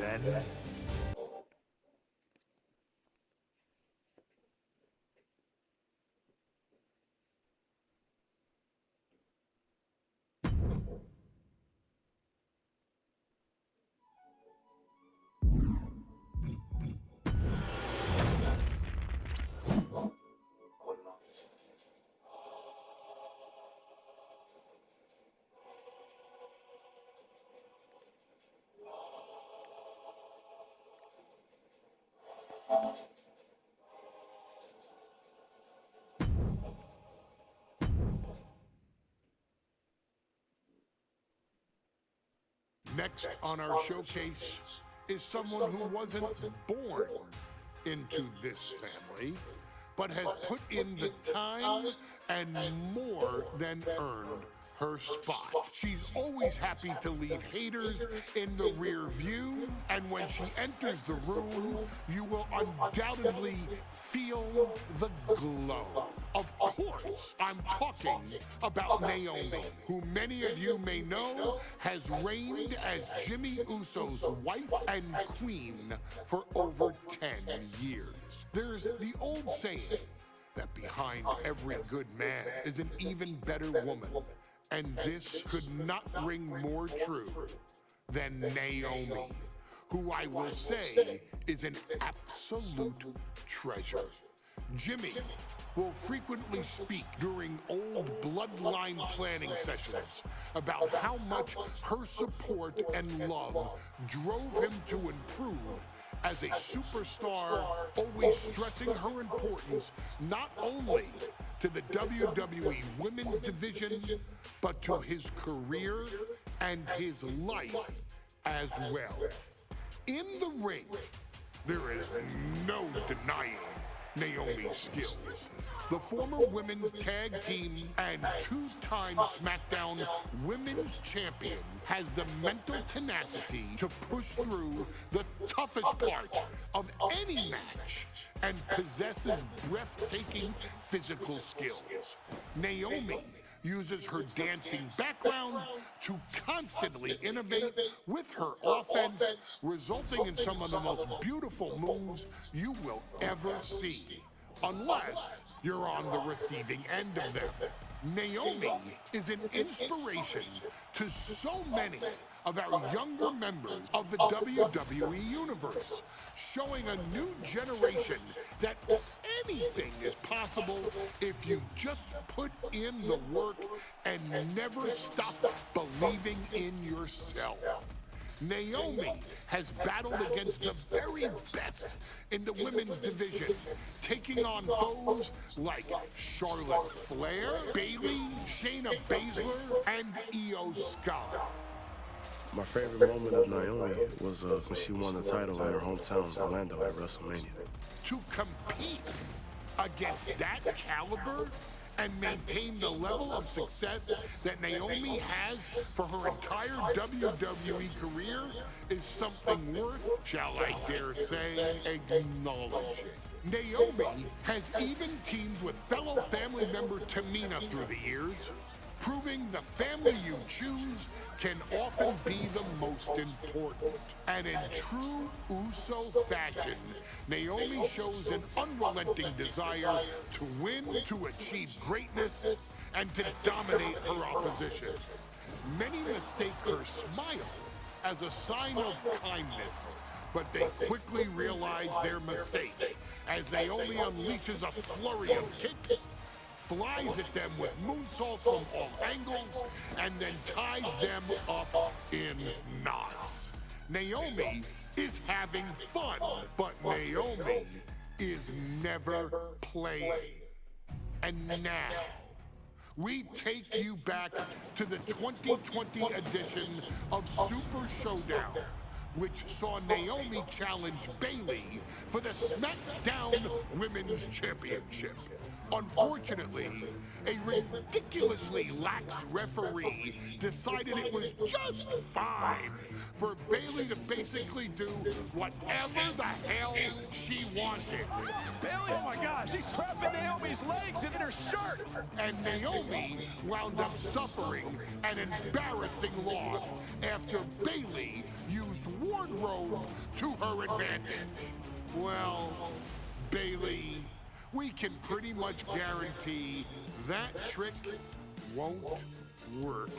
then? Next on our showcase is someone who wasn't born into this family, but has put in the time and more than earned her spot. She's always happy to leave haters in the rear view, and when she enters the room, you will undoubtedly feel the glow. Of course, I'm talking about Naomi, who many of you may know has reigned as Jimmy Uso's wife and queen for over 10 years. There's the old saying that behind every good man is an even better woman, and this could not ring more true than Naomi, who I will say is an absolute treasure. Jimmy will frequently speak during old bloodline planning sessions about how much her support and love drove him to improve as a superstar, always stressing her importance not only to the WWE Women's Division, but to his career and his life as well. In the ring, there is no denying Naomi's skills. The former women's tag team and two-time SmackDown Women's Champion has the mental tenacity to push through the toughest part of any match and possesses breathtaking physical skills. Naomi uses her dancing background to constantly innovate with her offense, resulting in some of the most beautiful moves you will ever see, unless you're on the receiving end of them. Naomi is an inspiration to so many of our younger members of the WWE Universe, showing a new generation that anything is possible if you just put in the work and never stop believing in yourself. Naomi has battled against the very best in the women's division, taking on foes like Charlotte Flair, Bayley, Shayna Baszler, and Io Sky. My favorite moment of Naomi was when she won the title in her hometown, Orlando, at WrestleMania. To compete against that caliber and maintain the level of success that Naomi has for her entire WWE career is something worth, shall I dare say, acknowledging. Naomi has even teamed with fellow family member Tamina through the years, proving the family you choose can often be the most important. And in true Uso fashion, Naomi shows an unrelenting desire to win, to achieve greatness, and to dominate her opposition. Many mistake her smile as a sign of kindness, but they quickly realize their mistake as Naomi unleashes a flurry of kicks, flies at them with moonsaults from all angles, and then ties them up in knots. Naomi is having fun, but Naomi is never playing. And now, we take you back to the 2020 edition of Super Showdown, which saw Naomi challenge Bayley for the SmackDown Women's Championship. Unfortunately, a ridiculously lax referee decided it was just fine for Bayley to basically do whatever the hell she wanted. Bayley, oh my gosh, she's trapping Naomi. Naomi's legs and in her shirt. And Naomi wound up suffering an embarrassing loss after Bayley used wardrobe to her advantage. Well, Bayley, we can pretty much guarantee that trick won't work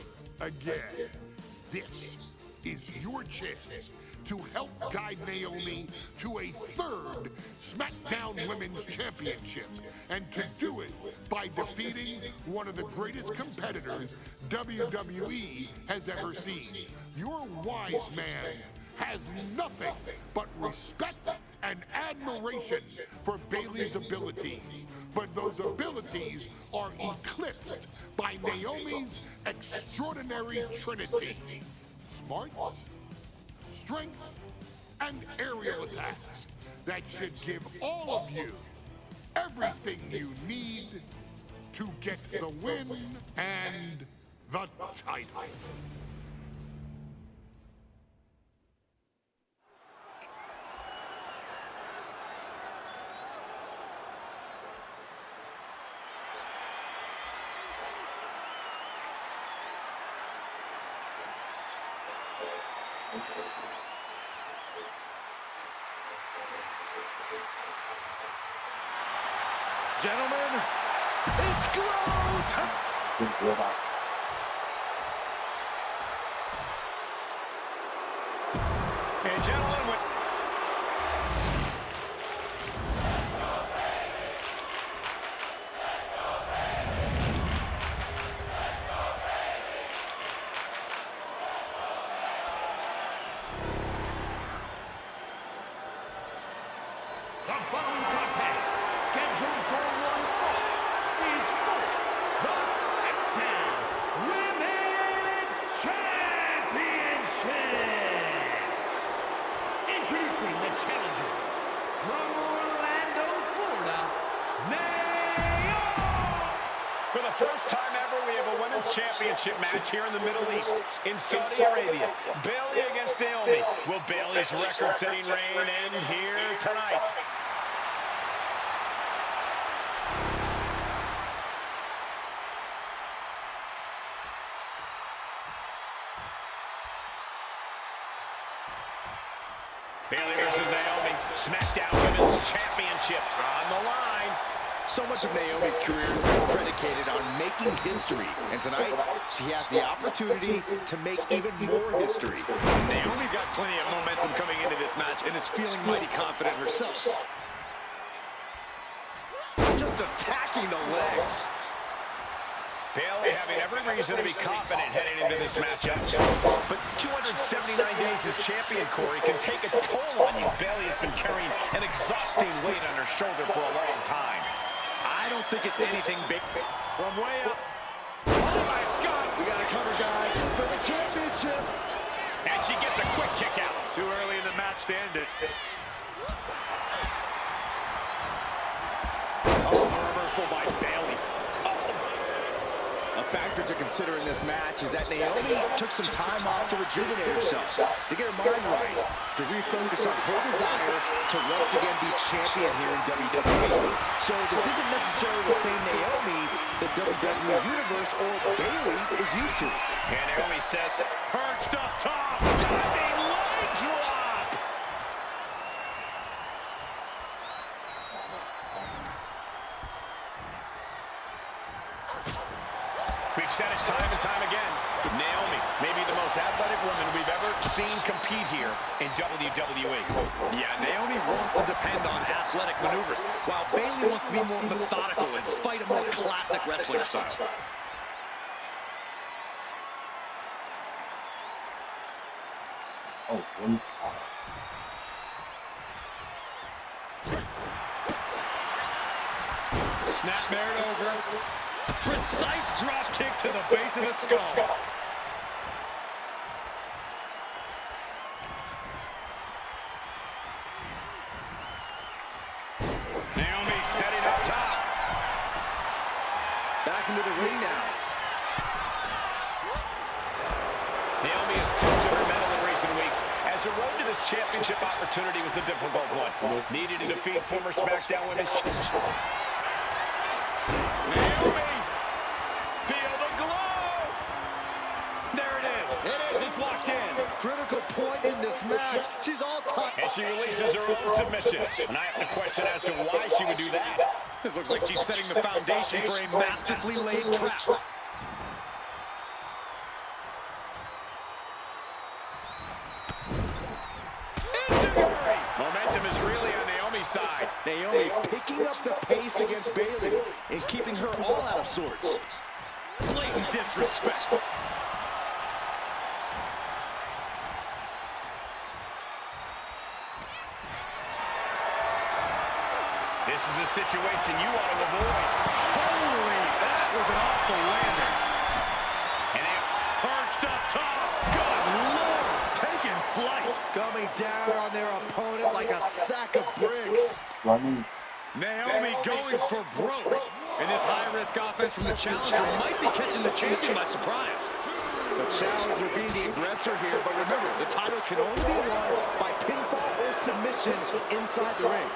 again. This is your chance to help guide Naomi to a third SmackDown Women's Championship, and to do it by defeating one of the greatest competitors WWE has ever seen. Your wise man has nothing but respect and admiration for Bayley's abilities, but those abilities are eclipsed by Naomi's extraordinary trinity: smarts, strength, and aerial attacks that should give all of you everything you need to get the win and the title. Gentlemen, it's go time! And gentlemen, the following contest, scheduled for one fall, is for the SmackDown Women's Championship. Introducing the challenger from Orlando, Florida, Naomi. For the first time ever, we have a women's championship match here in the Middle East, in Saudi Arabia. Bayley against Naomi. Will Bayley's record-setting reign end here tonight? Bayley versus Naomi, SmackDown Women's Championship on the line. So much of Naomi's career has been predicated on making history, and tonight she has the opportunity to make even more history. Naomi's got plenty of momentum coming into this match and is feeling mighty confident herself. Just attacking the legs. Bayley having every reason to be confident heading into this matchup. But 279 days as champion, Corey, can take a toll on you. Bayley has been carrying an exhausting weight on her shoulder for a long time. I don't think it's anything big. From way up. Oh, my God. We got to cover, guys, for the championship. And she gets a quick kick out. Too early in the match to end it. Oh, a reversal by Bayley. A factor to consider in this match is that Naomi took some time off to rejuvenate herself, to get her mind right, to refocus on her desire to once again be champion here in WWE. So this isn't necessarily the same Naomi the WWE Universe or Bayley is used to. And Naomi says, perched up top, diving leg drop. We've said it time and time again. Naomi may be the most athletic woman we've ever seen compete here in WWE. Yeah, Naomi wants to depend on athletic maneuvers, while Bayley wants to be more methodical and fight a more classic wrestling style. Snap married over. Precise drop kick to the base of the skull. Naomi's heading up top. Back into the ring now. Naomi has tested her mettle in recent weeks, as the road to this championship opportunity was a difficult one. Needed to defeat former SmackDown Women's Champion. And she releases her own submission. And I have to question as to why she would do that. This looks like she's setting the foundation for a masterfully laid trap. Momentum is really on Naomi's side. Naomi picking up the pace against Bayley and keeping her all out of sorts. Blatant disrespect. This is a situation you want to avoid. Holy, that was an awful landing. And it Perched up top. Good Lord, taking flight. Coming down on their opponent like a sack of bricks. Naomi going for broke. And this high-risk offense from the challenger might be catching the champion by surprise. The challenger being the aggressor here, but remember, the title can only be won by pinfall or submission inside the ring.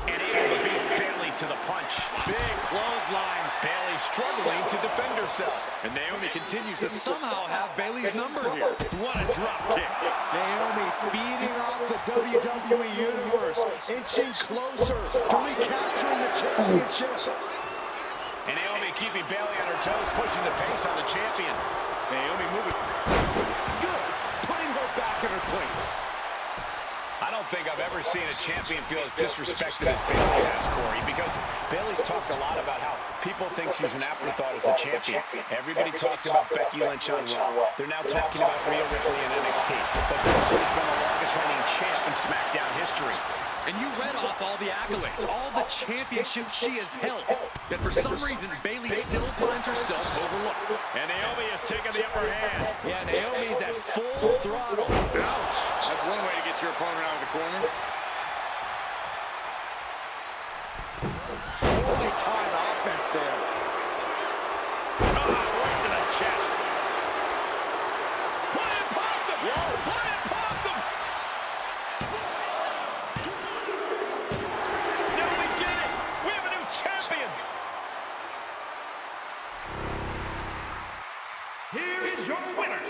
and able to beat Bayley to the punch. Big clothesline. Bayley struggling to defend herself. And Naomi continues to somehow have Bayley's number here. What a drop kick. Naomi feeding off the WWE Universe, inching closer to recapturing the championship. And Naomi keeping Bayley on her toes, pushing the pace on the champion. Naomi moving. Good. Putting her back in her place. I don't think I've ever seen a champion feel as disrespected as Bayley has, Corey, because Bayley's talked a lot about how people think she's an afterthought as a champion. Everybody talks about Becky Lynch on Raw. They're now talking about Rhea Ripley in NXT. But Bayley has been the longest reigning champ in SmackDown history. And you read off all the accolades, all the championships she has held. Yet for some reason, Bayley still finds herself overlooked. And Naomi has taken the upper hand. Yeah, Naomi's at full throttle. Ouch. That's one way to get your opponent out of the corner. Holy time offense there. Oh, right to the chest. Flying possum! Whoa, flying possum! No, we did it! We have a new champion! Here is your winner,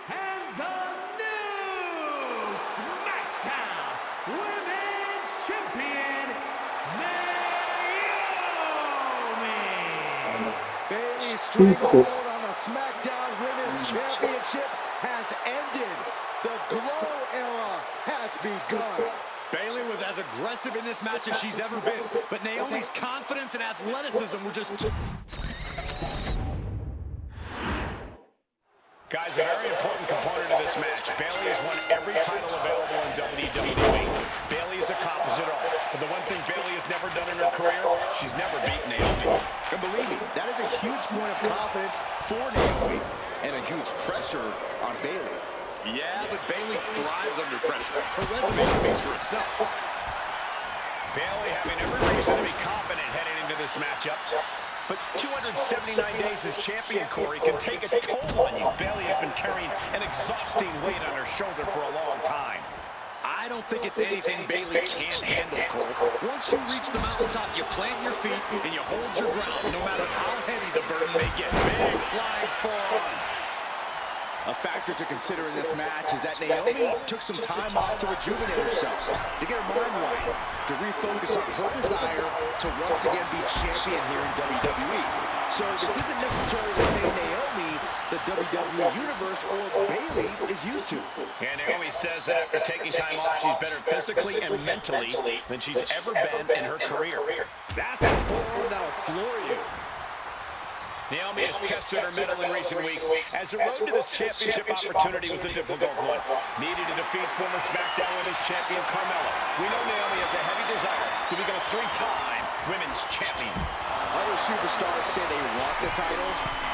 and the new SmackDown Women's Champion, Naomi! Bayley's stranglehold on the SmackDown Women's Championship has ended. The Glow era has begun. Bayley was as aggressive in this match as she's ever been, but Naomi's confidence and athleticism were just... Guys, a very important component of this match. Bayley has won every title available in WWE. Bayley has accomplished it all. But the one thing Bayley has never done in her career, she's never beaten Naomi. And believe me, that is a huge point of confidence for Naomi and a huge pressure on Bayley. Yeah, but Bayley thrives under pressure. Her resume speaks for itself. Bayley having every reason to be confident heading into this matchup. But 279 days as champion, Corey, can take a toll on you. Bayley has been carrying an exhausting weight on her shoulder for a long time. I don't think it's anything Bayley can't handle, Cole. Once you reach the mountaintop, you plant your feet and you hold your ground, no matter how heavy the burden may get. Big flying forearm. A factor to consider in this match is that Naomi took some time off to rejuvenate herself, to get her mind right, to refocus on her desire to once again be champion here in WWE. So this isn't necessarily the same Naomi the WWE Universe or Bayley is used to. And Naomi says that after taking time off, she's better physically and mentally than she's ever been in her career. That's a forearm that'll floor you. Naomi has tested her mettle in recent weeks, as the road to this championship opportunity was a difficult one. Needed to defeat former SmackDown Women's Champion Carmella. We know Naomi has a heavy desire to become a three-time Women's Champion. Other superstars say they want the title.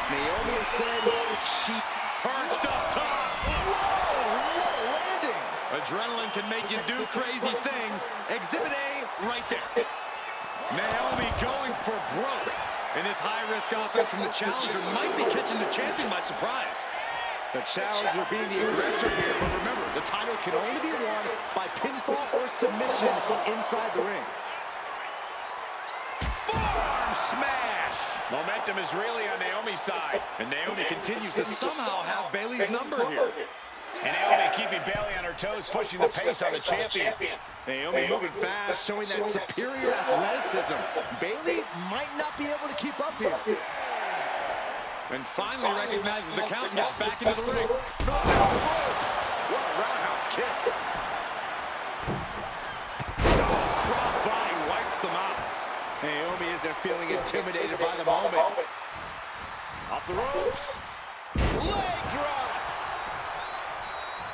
Naomi has said she Perched up top. Whoa, what a landing! Adrenaline can make you do crazy things. Exhibit A right there. Naomi going for broke. And this high-risk offense from the challenger might be catching the champion by surprise. The challenger being the aggressor here, but remember, the title can only be won by pinfall or submission inside the ring. Forearm smash! Momentum is really on Naomi's side. And Naomi continues to somehow have Bayley's number here. And Naomi keeping Bayley on her toes, pushing the pace on the champion. Naomi moving fast, showing that superior athleticism. Bayley might not be able to keep up here. And finally recognizes the count and gets back into the ring. What a roundhouse kick. Crossbody wipes them out. Naomi isn't feeling intimidated by the moment. Off the ropes. Leg drop.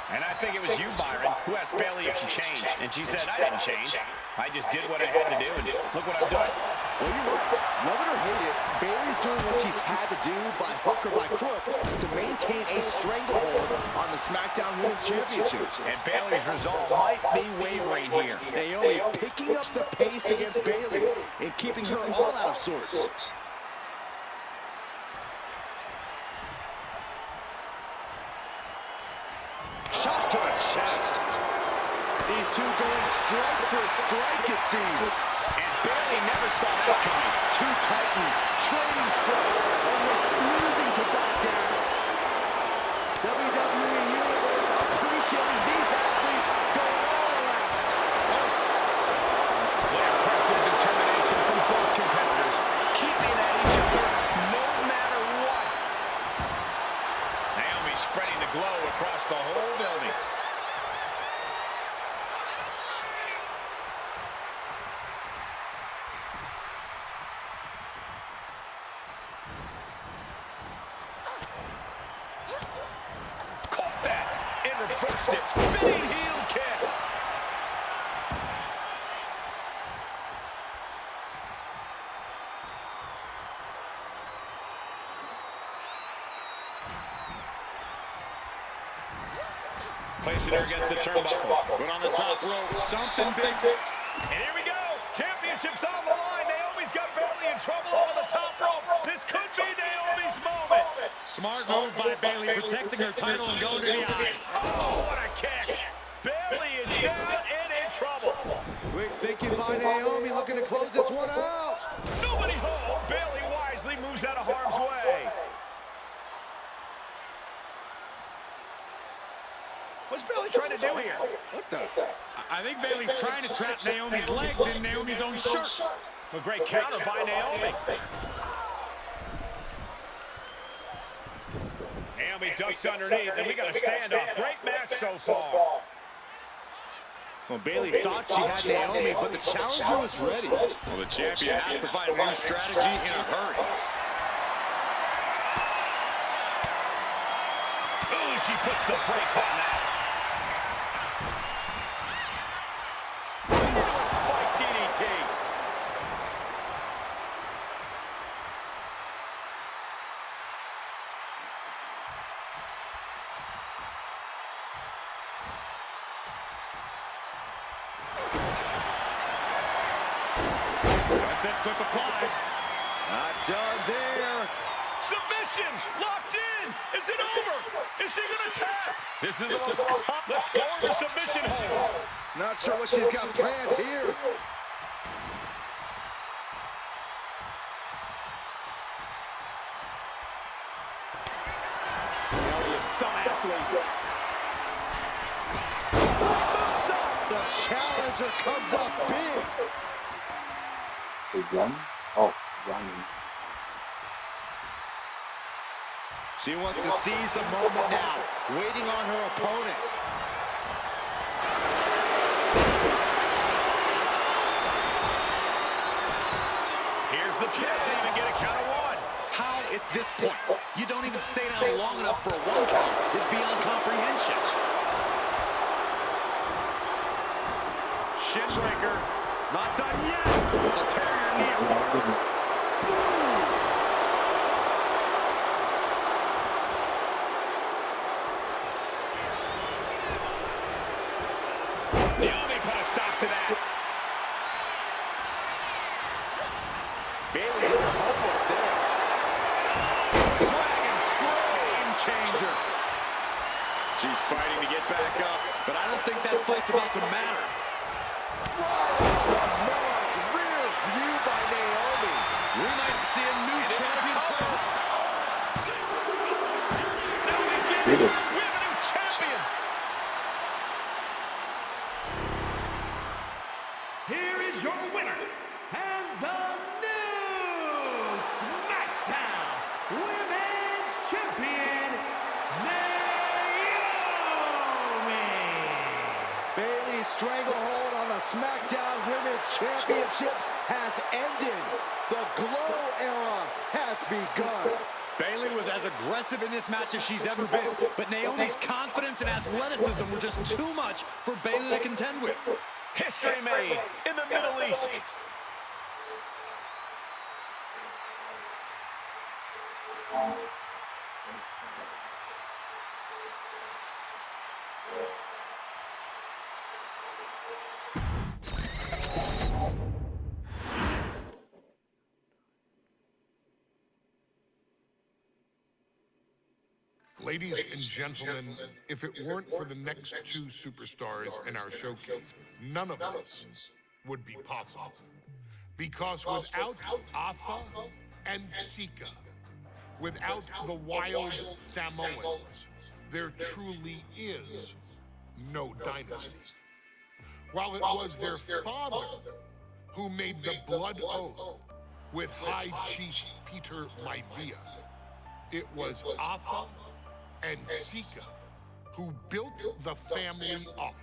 And I think it was you, Byron, who asked Bayley if she changed. And she said, I didn't change. I just did what I had to do, and look what I've done. Well, you're right. Love it or hate it, Bayley's doing what she's had to do by hook or by crook to maintain a stranglehold on the SmackDown Women's Championship. And Bayley's resolve might be wavering here. Naomi picking up the pace against Bayley and keeping her all out of sorts. Shot to the chest. These two going strike for strike, it seems. And Bayley never saw that coming. Two titans trading strikes and refusing to back down. WWE Universe appreciating these athletes going all around. What impressive determination from both competitors, keeping at each other no matter what. Naomi spreading the glow across the whole building. Caught that and reversed it. Spinning heel kick. Placing her against the turnbuckle. But on the top rope, something big. And here we go. Championship's on the line. Naomi's got Bayley in trouble on the top rope. This could be Naomi's moment. Smart move by Bayley, protecting her title and going to the eyes. Oh, what a kick. Bayley is down and in trouble. Quick thinking by Naomi, looking to close this one out. Nobody home. Bayley wisely moves out of harm's way. What's Bayley trying to do here? What the? I think Bayley's trying to trap Naomi's legs in Naomi's own shirt. A great counter by Naomi. Naomi ducks underneath, and we got a standoff. Great match so far. Well, Bayley thought she had Naomi, but the challenger was ready. Well, the champion has to find a new strategy in a hurry. Ooh, she puts the brakes on that. Spike DDT. Sunset flip applied. Not done there. Submission locked in. Is it over? Is she gonna tap? This is the most. Let's go to submission hold. Not sure what she's got planned here. Naomi is some athlete. The challenger comes up big. Run? Oh, running. She wants to seize the moment now, waiting on her opponent. Here's the kick. Doesn't even get a count of one. How, at this point, you don't even stay down long enough for a one count is beyond comprehension. Shinbreaker. Not done yet. It's a tear your knee. Naomi put a stop to that. Bayley didn't help us there. Dragon screw. Game changer. She's fighting to get back up, but I don't think that fight's about to matter. Right on the mark. Rear view by Naomi. We might see a new champion. winner, and the new SmackDown Women's Champion, Naomi. Bayley's stranglehold on the SmackDown Women's Championship has ended. The Glow era has begun. Bayley was as aggressive in this match as she's ever been, but Naomi's confidence and athleticism were just too much for Bayley to contend with. History made in the Middle East. Ladies and gentlemen, if it weren't for the next two superstars in our showcase, none of this would be possible. Because without Afa and Sika, without the Wild Samoans, there truly is no dynasty. While it was their father who made the blood oath with High Chief Peter Maivia, it was Afa and Sika who built the family up,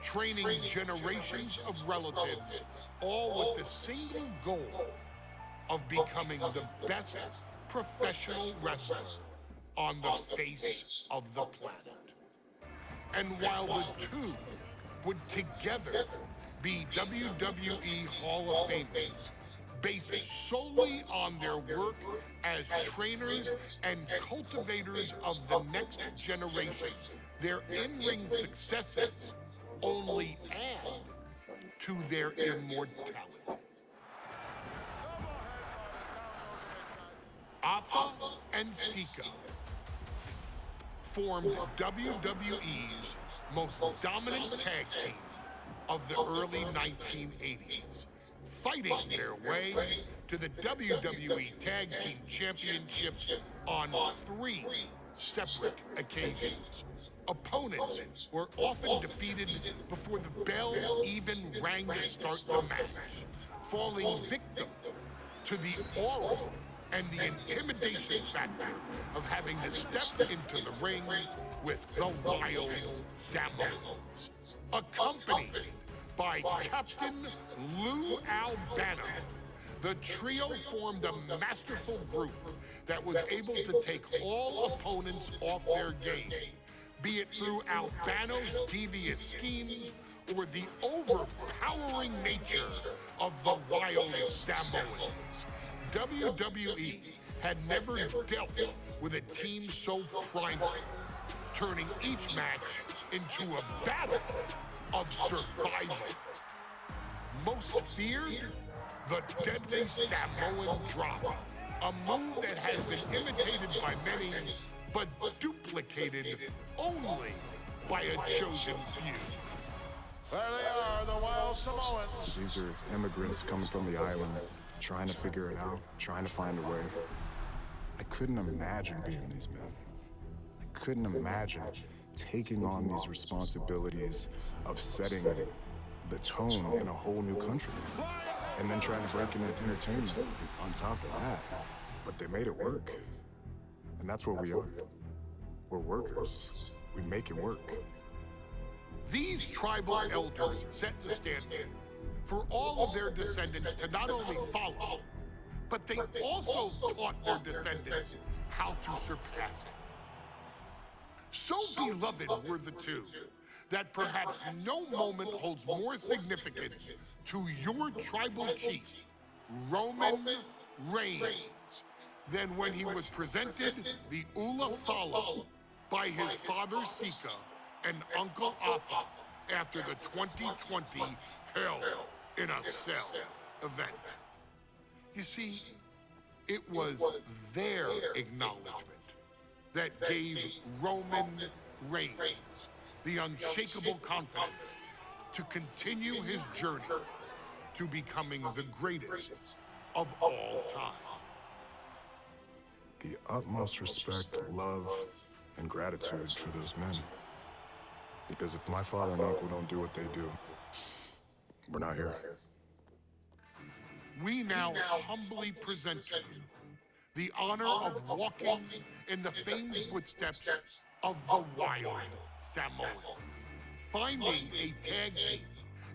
training generations of relatives, all with the single goal of becoming the best professional wrestler on the face of the planet. And while the two would together be WWE Hall of Famers, based solely on their work as trainers and cultivators of the next generation, their in-ring successes only add to their immortality. Afa and Sika formed WWE's most dominant tag team of the early 1980s, fighting their way to the WWE Tag Team Championship on 3 separate occasions. Opponents were often defeated before the bell even rang to start the match, falling victim to the aura and the intimidation factor of having to step into the ring with the Wild Samoans, accompanied by Captain Lou Albano. The trio formed a masterful group that was able to take all opponents off their game, be it through Albano's devious schemes or the overpowering nature of the Wild Samoans. WWE had never dealt with a team so primal, turning each match into a battle of survival. Most feared, the deadly Samoan drop, a move that has been imitated by many, but duplicated only by a chosen few. There they are, the Wild Samoans. These are immigrants coming from the island, trying to figure it out, trying to find a way. I couldn't imagine being these men. I couldn't imagine taking on these responsibilities of setting the tone in a whole new country, and then trying to break into entertainment on top of that. But they made it work. And that's what we are. We're workers. We make it work. These tribal elders set the standard for all of their descendants to not only follow, but they also taught their descendants how to surpass it. So beloved were the two that perhaps no moment holds more significance to your tribal chief, Roman Reigns, than when he was presented the Ula Fala by his father Sika and Uncle Afa after the 2020 Hell in a Cell event. You see, it was their acknowledgement that gave Roman Reigns the unshakable confidence to continue his journey to becoming the greatest of all time. The utmost respect, love, and gratitude for those men. Because if my father and uncle don't do what they do, we're not here. we now humbly present to you the honor of walking in the famed footsteps of the Wild Samoans, finding a tag team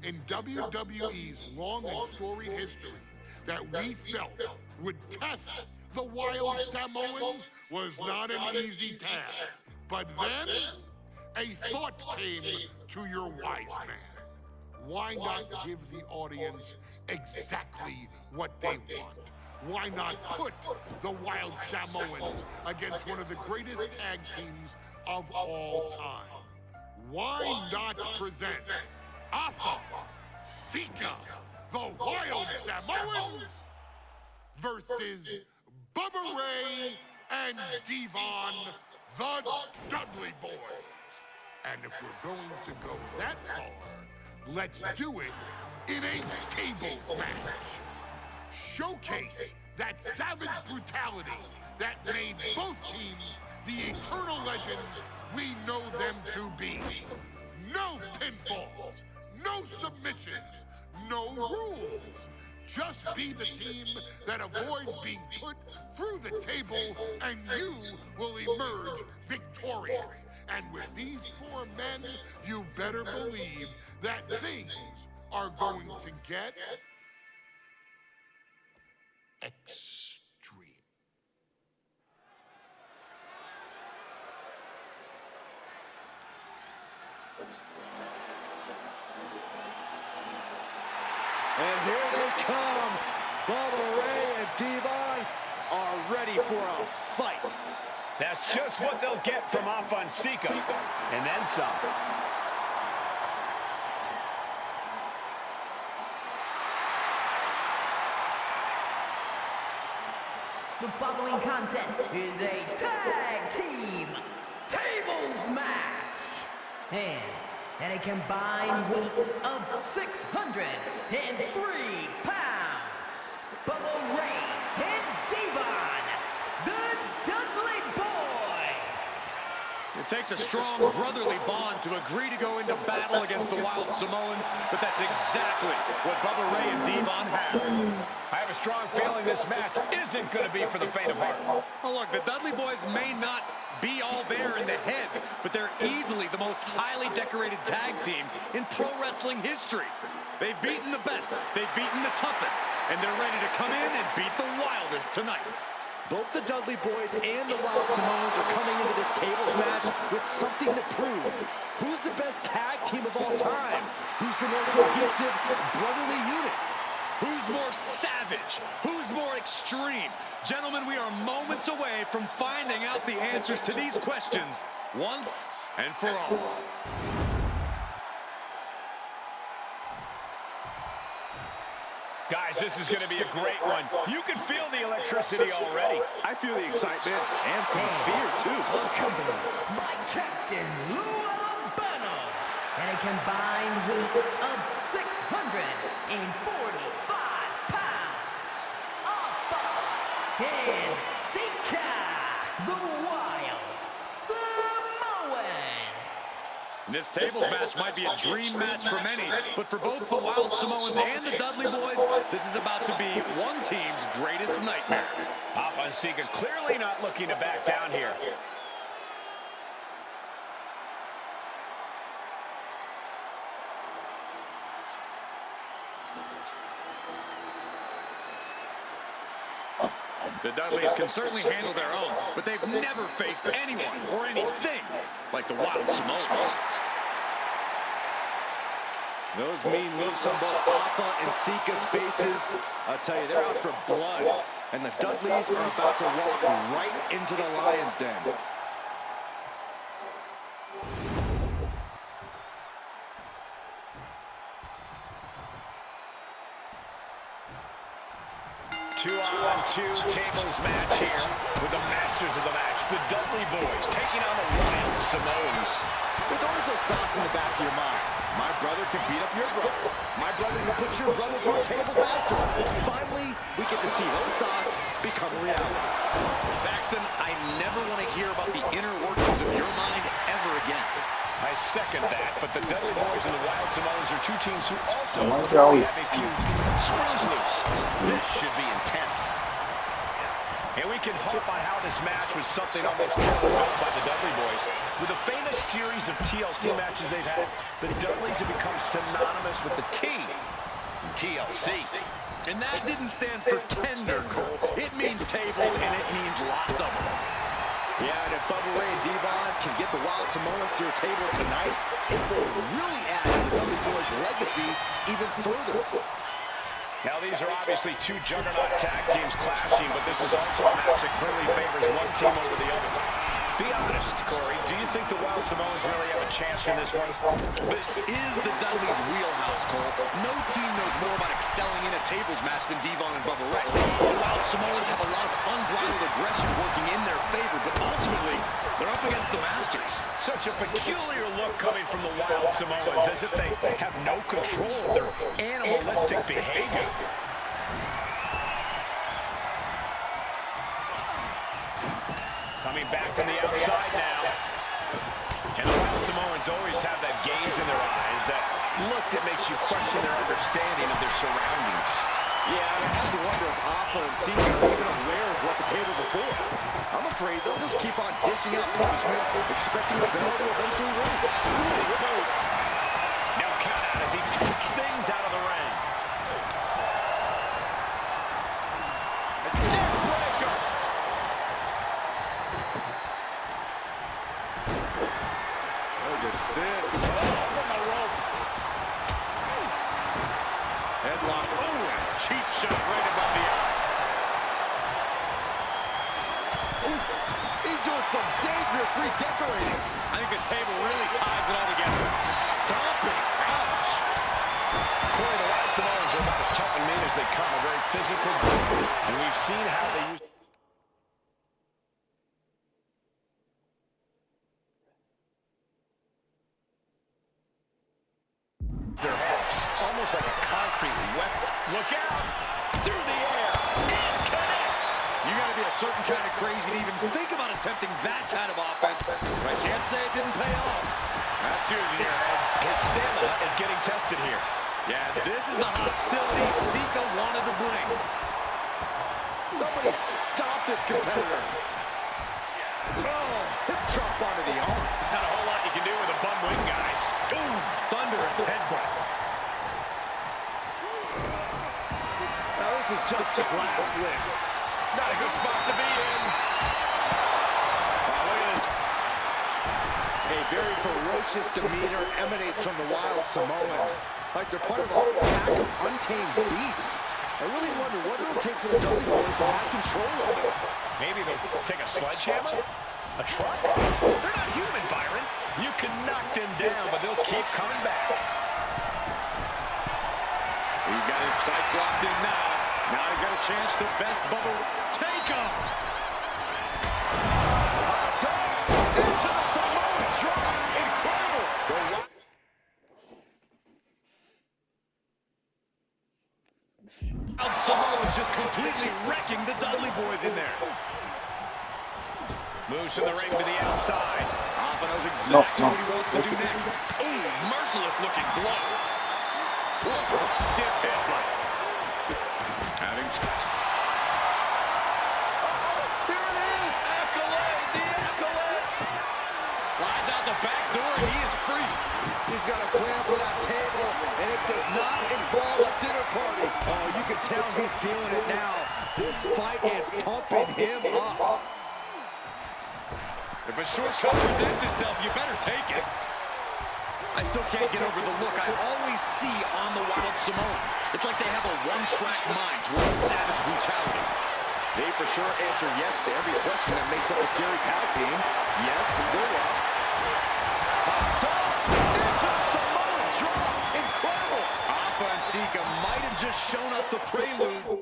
in WWE's long and storied history that we felt would test the Wild Samoans was not an easy task. But then, a thought came to your wise man. Why not give the audience exactly what they want? Why not put the Wild Samoans against one of the greatest tag teams of all time? Why not present Alpha, Sika, the Wild Samoans versus Bubba Ray and Devon, the Dudley Boys? And if we're going to go that far, let's do it in a tables match. Showcase that savage brutality that made both teams the eternal legends we know them to be. No pinfalls, no submissions, no rules. Just be the team that avoids being put through the table, and you will emerge victorious. And with these four men, you better believe that things are going to get extreme. And here they come. Bubba Ray and Devon are ready for a fight. That's just what they'll get from Alpha Sika, and then some. The following contest is a tag team tables match. And at a combined weight of 603 pounds, Bubba Ray and Devon, the Dudley Boys. It takes a strong brotherly bond to agree to go into battle against the Wild Samoans, but that's exactly what Bubba Ray and Devon have. I have a strong feeling this match isn't going to be for the faint of heart. Oh, look, the Dudley Boys may not be all there in the head, but they're easily the most highly decorated tag team in pro wrestling history. They've beaten the best, they've beaten the toughest, and they're ready to come in and beat the wildest tonight. Both the Dudley Boys and the Wild Samoans are coming into this tables match with something to prove. Who's the best tag team of all time? Who's the more cohesive, brotherly unit? Who's more savage? Who's more extreme? Gentlemen, we are moments away from finding out the answers to these questions once and for all. Guys, this is going to be a great one. You can feel the electricity already. I feel the excitement and some fear, too. Accompanied by Captain Lou Albano. And a combined weight of 645 pounds. Alpha and Sika, the Wild Samoans. This tables match might be a dream match for many, but for both the Wild Samoans and the Dudley Boys, this is about to be one team's greatest nightmare. Alpha and Sika clearly not looking to back down here. The Dudleys can certainly handle their own, but they've never faced anyone or anything like the Wild Samoans. Those mean looks on both Alpha and Sika's faces, I'll tell you, they're out for blood. And the Dudleys are about to walk right into the lion's den. Two-on-two tables match here with the masters of the match, the Dudley Boys, taking on the Wild Samoans. There's always those thoughts in the back of your mind. My brother can beat up your brother. My brother can put your brother through a table faster. Finally, we get to see those thoughts become reality. Saxton, I never want to hear about the inner workings of your mind ever again. I second that, but the Dudley Boys and the Wild Samoans are two teams who also Come on, Joey. have a few screws loose. This should be intense. And we can harp on how this match was something almost tailor-built by the Dudley Boys. With the famous series of TLC matches they've had, the Dudleys have become synonymous with the T in TLC. And that didn't stand for tender, Cole. It means tables, and it means lots of them. Yeah, and if Bubba Ray and Devon can get the Wild Samoans to a table tonight, it will really add to the Dudley Boys' legacy even further. Now, these are obviously two juggernaut tag teams clashing, but this is also a match that clearly favors one team over the other. Be honest, Corey, do you think the Wild Samoans really have a chance in this one? This is the Dudleys' wheelhouse, Cole. No team knows more about excelling in a tables match than Devon and Bubba Ray. The Wild Samoans have a lot of unbridled aggression working in their favor, but ultimately, they're up against the Masters. Such a peculiar look coming from the Wild Samoans, as if they have no control of their animalistic behavior. Coming back from the outside now. And the Wild Samoans always have that gaze in their eyes, that look that makes you question their understanding of their surroundings. Yeah, I have to wonder if Alpha and Sika are even aware of what the tables are for. I'm afraid they'll just keep on dishing out punishment, expecting the bell to eventually ring. Now count out as he takes things out of the ring. Neckbreaker. Look at this. From the rope. Headlock. Oh, and cheap shot right above the eye. Oof, he's doing some dangerous redecorating. I think the table really ties it all together. Stomping. Ouch. Corey, the Wild Samoans are about as tough and mean as they come. A very physical group. And we've seen how they use their heads. Almost like a concrete weapon. Look out! Through the air. It connects! You got to be a certain kind of crazy to even think about attempting that kind of offense. But I can't say it didn't pay off. That's yours in your head. His stamina is getting tested here. Yeah, this is the hostility Sika wanted to bring. Somebody stop this competitor. Oh, hip drop onto the arm. Not a whole lot you can do with a bum wing, guys. Ooh, thunderous headbutt. Now this is just a glass list. Not a good spot to be in. Wow, look at this. A very ferocious demeanor emanates from the Wild Samoans. Like they're part of a pack of untamed beasts. I really wonder what it'll take for the Dudley Boys to have control of it. Maybe they'll take a sledgehammer? A truck? They're not human, Byron. You can knock them down, but they'll keep coming back. He's got his sights locked in now. Now he's got a chance to best Bubba. Take him! Into the Samoan drop. Incredible. Wild Samoans just completely wrecking the Dudley Boys in there. Moves from the ring to the outside. Alpha knows exactly what he wants to do next. Ooh, merciless looking blow. Whoa, stiff headbutt. Having... Here it is. Accolade, the accolade. Slides out the back door and he is free. He's got a plan for that table, and it does not involve a dinner party. Oh, you can tell he's feeling it now. This fight is pumping him up. If a shortcut presents itself, you better take it. I still can't get over the look I always see on the Wild Samoans. It's like they have a one-track mind towards savage brutality. They for sure answer yes to every question that makes up a scary tag team. Yes, they're up. Into the Samoan drop. Incredible. Alpha and Sika might have just shown us the prelude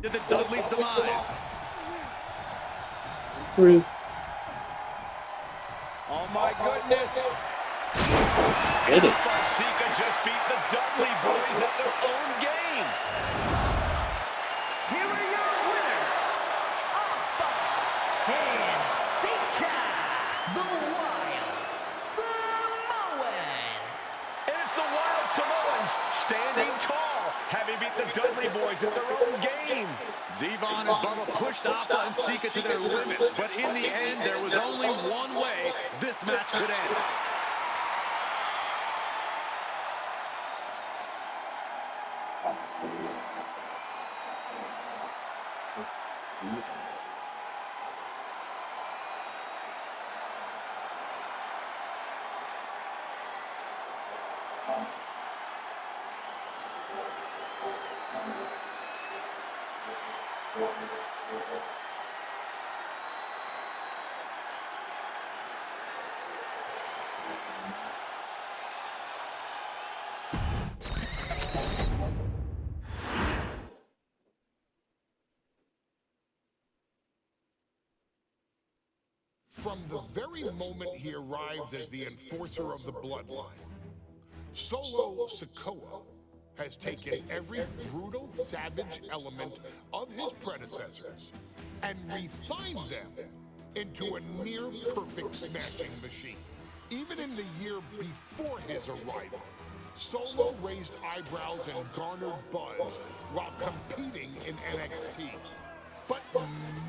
to the Dudley's demise. Oh, my goodness. Hit it. Sika just beat the Dudley Boys at their own game. Here are your winners, Alpha and Sika, the Wild Samoans. And it's the Wild Samoans standing tall, having beat the Dudley Boys at their own game. Devon and Bubba pushed Alpha and Sika to their limits, but in the end, there was only one way this match could end. From the very moment he arrived as the enforcer of the bloodline, Solo Sikoa has taken every brutal, savage element of his predecessors and refined them into a near-perfect smashing machine. Even in the year before his arrival, Solo raised eyebrows and garnered buzz while competing in NXT. But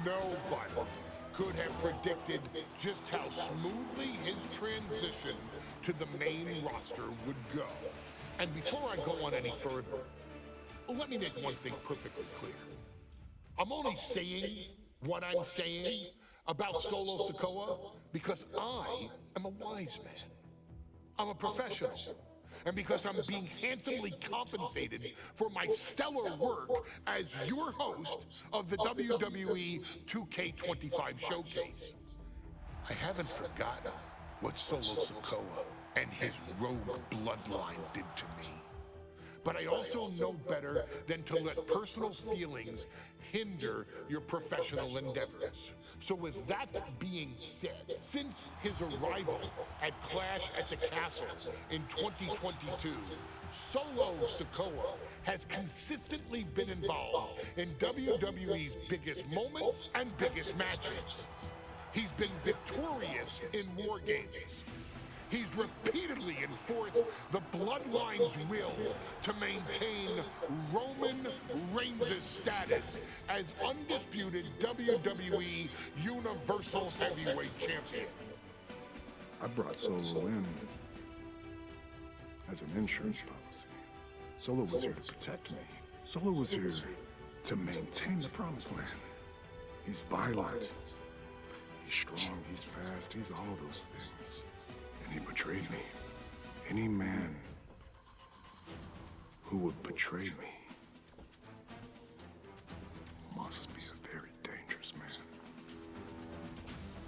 nobody could have predicted just how smoothly his transition to the main roster would go. And before I go on any further, let me make one thing perfectly clear. I'm only saying what I'm saying about Solo Sikoa because I am a wise man. I'm a professional. And because I'm being handsomely compensated for my stellar work as your host of the WWE 2K25 Showcase. I haven't forgotten what Solo Sikoa and his rogue bloodline did to me. But I also know better than to let personal feelings hinder your professional endeavors. So with that being said, since his arrival at Clash at the Castle in 2022, Solo Sikoa has consistently been involved in WWE's biggest moments and biggest matches. He's been victorious in War Games. He's repeatedly enforced the Bloodline's will to maintain Roman Reigns' status as undisputed WWE Universal Heavyweight Champion. I brought Solo in as an insurance policy. Solo was here to protect me. Solo was here to maintain the promised land. He's violent. He's strong, he's fast, he's all those things. And he betrayed me. Any man who would betray me must be a very dangerous man.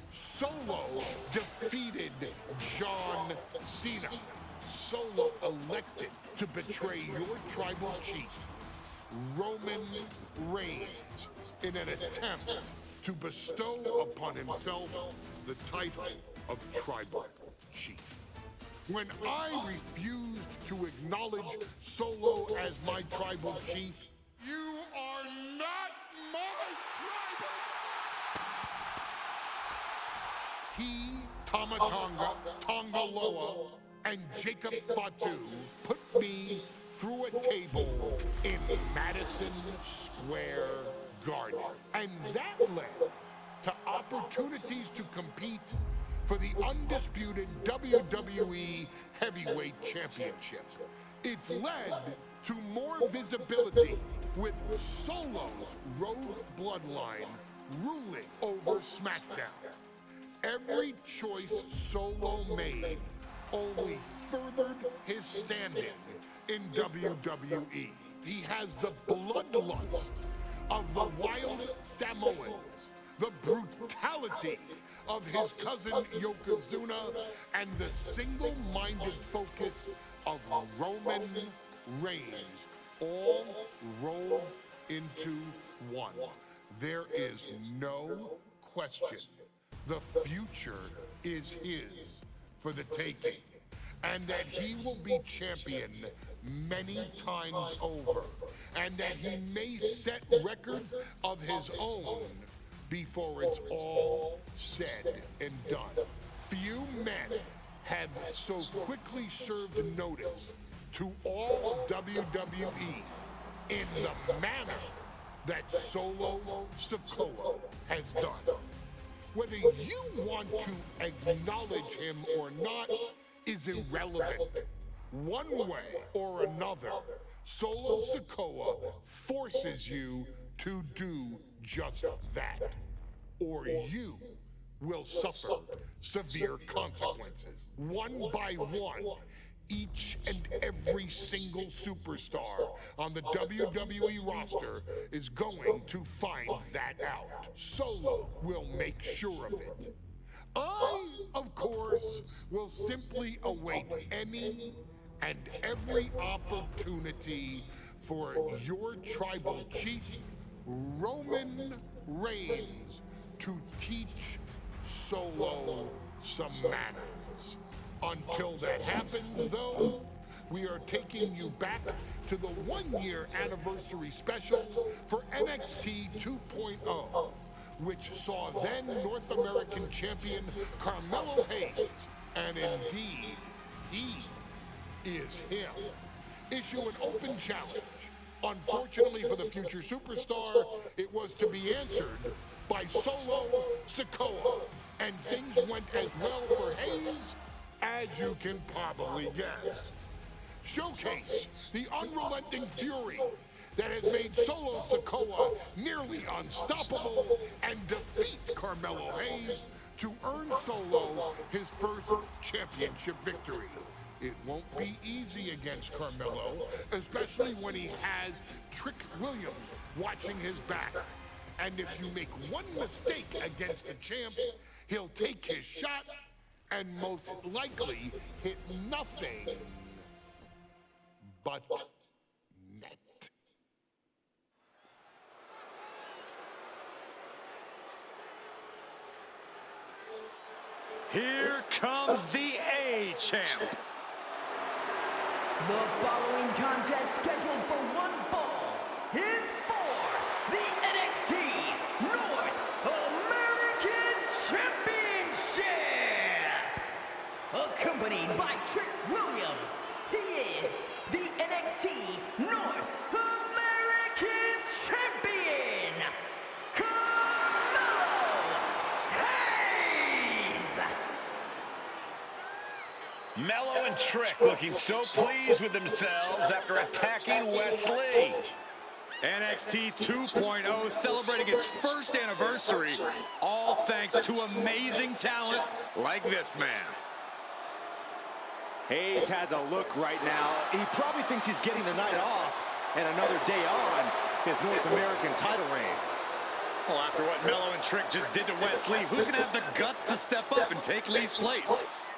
Solo defeated John Cena. Solo elected to betray your tribal chief, Roman Reigns, in an attempt to bestow upon himself the title of tribal chief. When I refused to acknowledge Solo as my tribal chief, you are not my tribal. He, Tama Tonga, Tongaloa, and Jacob Fatu put me through a table in Madison Square Garden. And that led to opportunities to compete for the undisputed WWE Heavyweight Championship. It's led to more visibility with Solo's rogue bloodline ruling over SmackDown. Every choice Solo made only furthered his standing in WWE. He has the bloodlust of the wild Samoans, the brutality of his cousin Yokozuna, and the single-minded focus of Roman Reigns, all rolled into one. There is no question. The future is his for the taking, and that he will be champion many times over, and that he may set records of his own before it's all said and done. Few men have so quickly served notice to all of WWE in the manner that Solo Sikoa has done. Whether you want to acknowledge him or not is irrelevant. One way or another, Solo Sikoa forces you to do just that, or you will suffer severe consequences. One by one, each and every single superstar on the WWE roster is going to find that out. Solo will make sure of it. I, of course, will simply await any and every opportunity for your tribal chief, Roman Reigns, to teach Solo some manners. Until that happens, though, we are taking you back to the one-year anniversary special for NXT 2.0, which saw then North American champion Carmelo Hayes, and indeed, he is him, issue an open challenge. Unfortunately for the future superstar, it was to be answered by Solo Sikoa, and things went as well for Hayes as you can probably guess. Showcase the unrelenting fury that has made Solo Sikoa nearly unstoppable and defeat Carmelo Hayes to earn Solo his first championship victory. It won't be easy against Carmelo, especially when he has Trick Williams watching his back. And if you make one mistake against the champ, he'll take his shot and most likely hit nothing but net. Here comes the A-Champ. The following contest scheduled for one fall is for the NXT North American Championship. Accompanied by Trick Williams, he is the NXT North American Champion, Carmelo Hayes. Mello and Trick looking so pleased with themselves after attacking Wesley. NXT 2.0 celebrating its first anniversary, all thanks to amazing talent like this man. Hayes has a look right now. He probably thinks he's getting the night off and another day on his North American title reign. Well, after what Mello and Trick just did to Wesley, who's going to have the guts to step up and take Lee's place?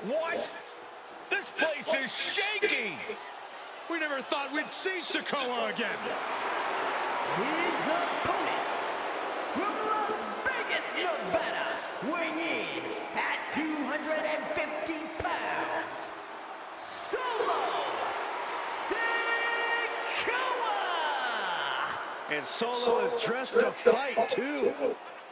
What? This place is shaking! We never thought we'd see Sikoa again. His opponent from Las Vegas, Nevada, weighing in at 250 pounds, Solo Sikoa! And Solo is dressed to fight, too.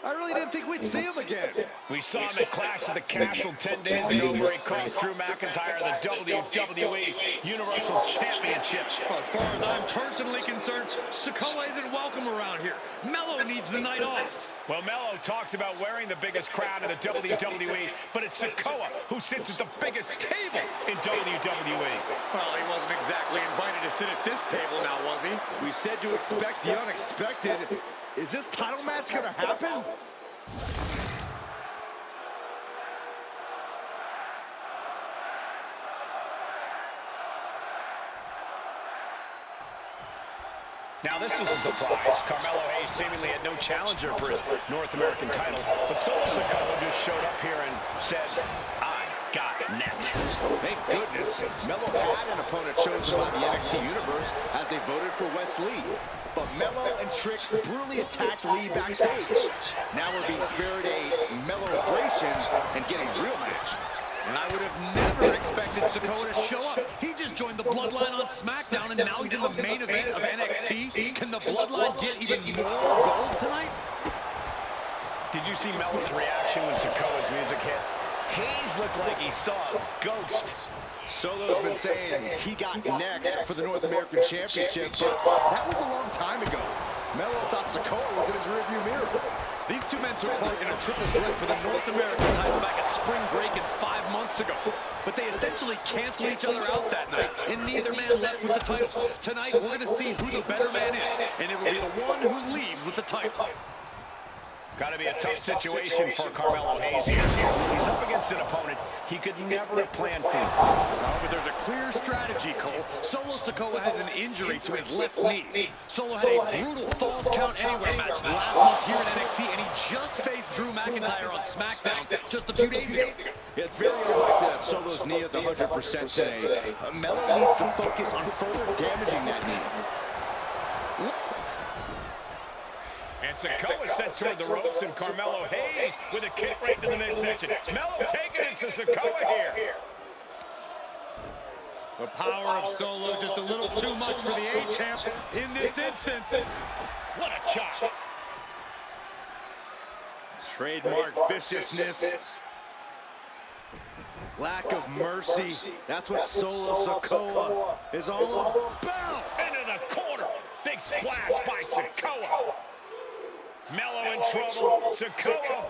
I really didn't think we'd see him again. We saw him at Clash of the Castle 10 days ago where he cost Drew McIntyre the WWE Universal Championship. Well, as far as I'm personally concerned, Sikoa isn't welcome around here. Mello needs the night off. Well, Mello talks about wearing the biggest crown in the WWE, but it's Sikoa who sits at the biggest table in WWE. Well, he wasn't exactly invited to sit at this table now, was he? We said to expect the unexpected. Is this title match gonna happen? Now, this was a surprise. Carmelo Hayes seemingly had no challenger for his North American title, but Solo Sikoa just showed up here and said, I got next. Thank goodness. Mello had an opponent chosen by the NXT Universe as they voted for Wesley. But Mello and Trick brutally attacked Lee backstage. Now we're being spared a Mello-bration and getting a real match. And I would have never expected Sikoa to show up. He just joined the Bloodline on SmackDown, and now he's in the main event of NXT. Can the Bloodline get even more gold tonight? Did you see Melo's reaction when Sikoa's music hit? Hayes looked like he saw a ghost. Solo's been saying he got next for the North American Championship, but that was a long time ago. Melo thought Sikoa was in his rearview mirror. These two men took part in a triple threat for the North American title back at spring break 5 months ago. But they essentially canceled each other out that night, and neither man left with the title. Tonight, we're going to see who the better man is, and it will be the one who leaves with the title. Got to be a tough situation for Carmelo Hayes here. He's up against an opponent he could never have planned for. Oh, but there's a clear strategy, Cole. Solo Sikoa has an injury to his left knee. Solo had a brutal Falls Count Anywhere match last month here in NXT, and he just faced Drew McIntyre on SmackDown just a few days ago. It's very unlikely that Solo's knee is 100% today. Melo needs to focus on further damaging that knee. And Sikoa sent toward the ropes, and Carmelo Hayes with a kick right to the midsection. Melo taking it to Sikoa here. The power of Solo just a little too much for the A-Champ in this instance. What a chop. Trademark viciousness. Lack of mercy. That's what Solo Sikoa is all about. Into the corner. Big splash by Sikoa. Melo in trouble. Sikoa.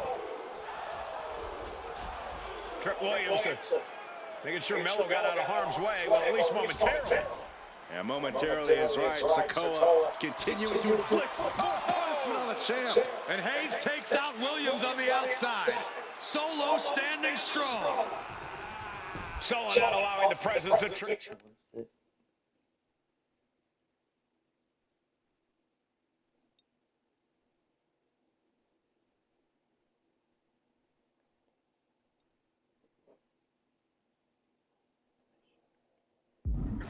Trick Williams making sure Melo got out of harm's way, well, at least momentarily. Yeah, momentarily is right. Sikoa continuing to inflict more punishment on the champ. And Hayes takes out Williams on the outside. Solo standing strong. Solo not allowing the presence of Trick.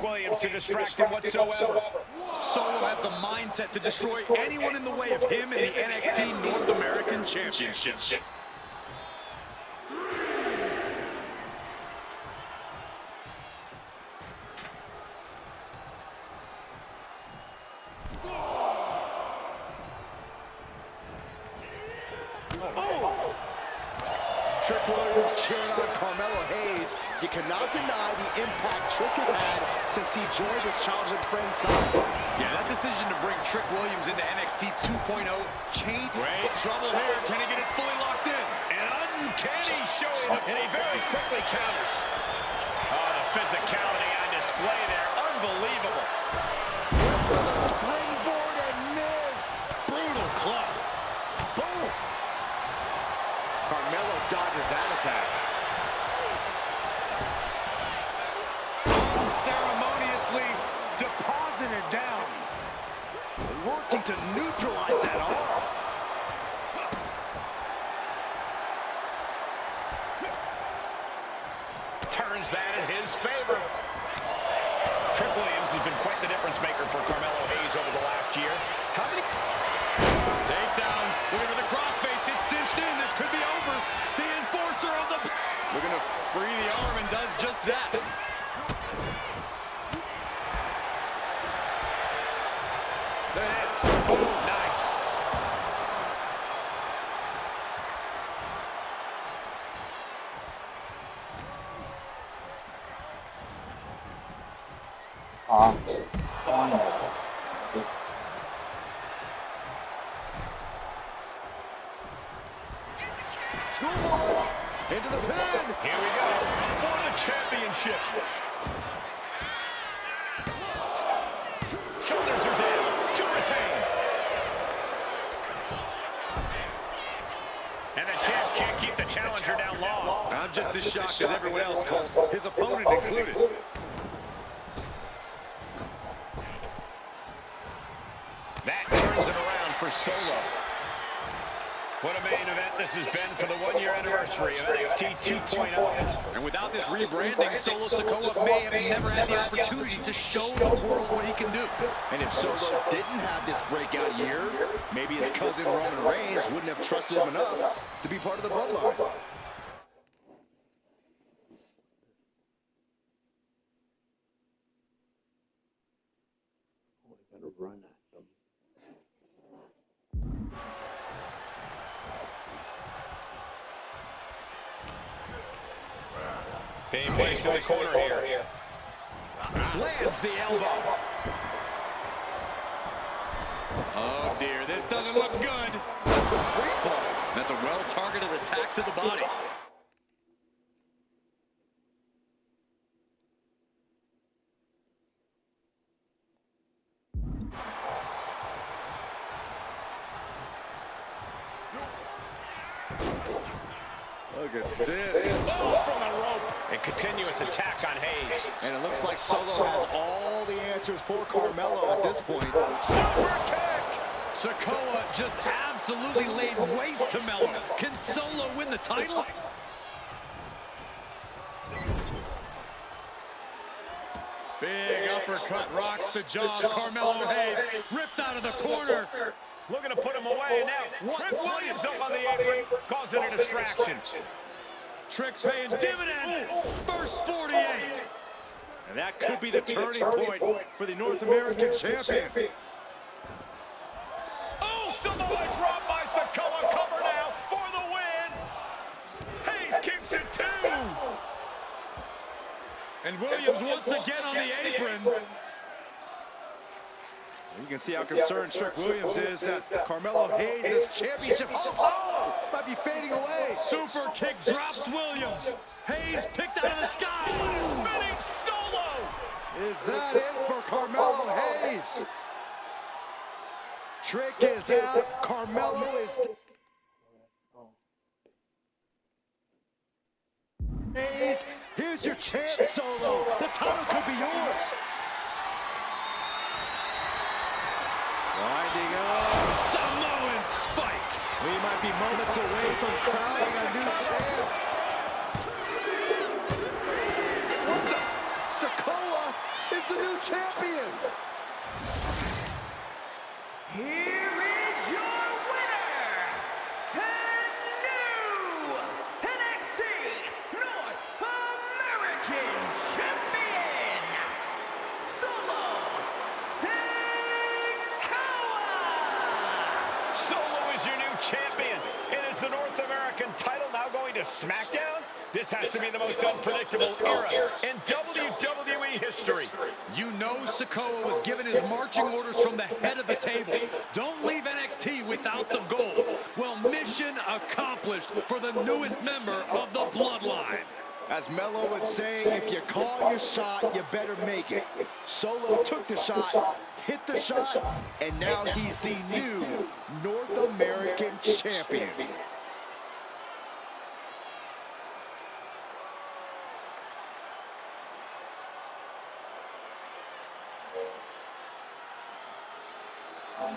Williams to distract him whatsoever. Solo has the mindset to destroy anyone in the way of him in the NXT North American Championship. Trick Williams cheering on Carmelo Hayes. You cannot deny the impact Trick has had since he joined his childhood friend's side. Yeah, that decision to bring Trick Williams into NXT 2.0 changed. Wait, trouble here. Can he get it fully locked in? An uncanny showing, and he very quickly counters. Oh, the physicality on display there. Unbelievable. For the springboard and miss. Brutal club. Boom. Carmelo dodges that attack. Unceremoniously deposited down. Working to neutralize that arm. Turns that in his favor. Trick Williams has been quite the difference maker for Carmelo Hayes over the last year. How many... Takedown. Looking for the crossface. Gets cinched in. This could be over. The enforcer of the... Looking to free the arm and does just that. There it is. Boom. Nice. Schoolboy into the pin. Here we go for the championship. Shoulders are down to retain. And the champ can't keep the challenger down long. I'm just as shocked as everyone else, Cole. His opponent included. That turns it around for Solo. What a main event this has been for the one-year anniversary of NXT 2.0. And without this rebranding, Solo Sikoa may have never had the opportunity to show the world what he can do. And if Solo didn't have this breakout year, maybe his cousin Roman Reigns wouldn't have trusted him enough to be part of the bloodline. Being placed in the corner here. Lands the elbow. Oh, dear. This doesn't look good. That's a free fall. That's a well-targeted attack to the body. Look at this. Oh, from the rope. A continuous attack on Hayes. And it looks like Solo has all the answers for Carmelo at this point. Super kick. Sikoa just absolutely laid waste to Melo. Can Solo win the title? Big uppercut rocks the jaw of Carmelo Hayes. Ripped out of the corner. Looking to put him away, and now Trick Williams up on the apron, causing a distraction. Trick paying dividends. First 48. And that could be the turning point for the North American champion. Oh, Samoa drop by Sikoa, cover now for the win. Hayes kicks it too. And Williams once again on the apron. You can see how concerned Trick Williams is that Carmelo Hayes' championship hopes might be fading away. Super kick drops Williams. Hayes picked out of the sky. Spinning Solo. Is that it for Carmelo Hayes? Trick is out. Carmelo is... Hayes, here's your chance, Solo. The title could be yours. Winding up. Samoan spike. We might be moments away from crowning a new champ. What the? Sikoa is the new champion. Here is your winner, and new NXT North American Champion, Solo Sikoa! Solo is your new champion. It is the North American title now going to SmackDown. This has to be the most unpredictable era in WWE history. You know Sikoa was given his marching orders from the head of the table. Don't leave NXT without the gold. Well, mission accomplished for the newest member of the Bloodline. As Melo would say, if you call your shot, you better make it. Solo took the shot, hit the shot, and now he's the new North American champion. Um,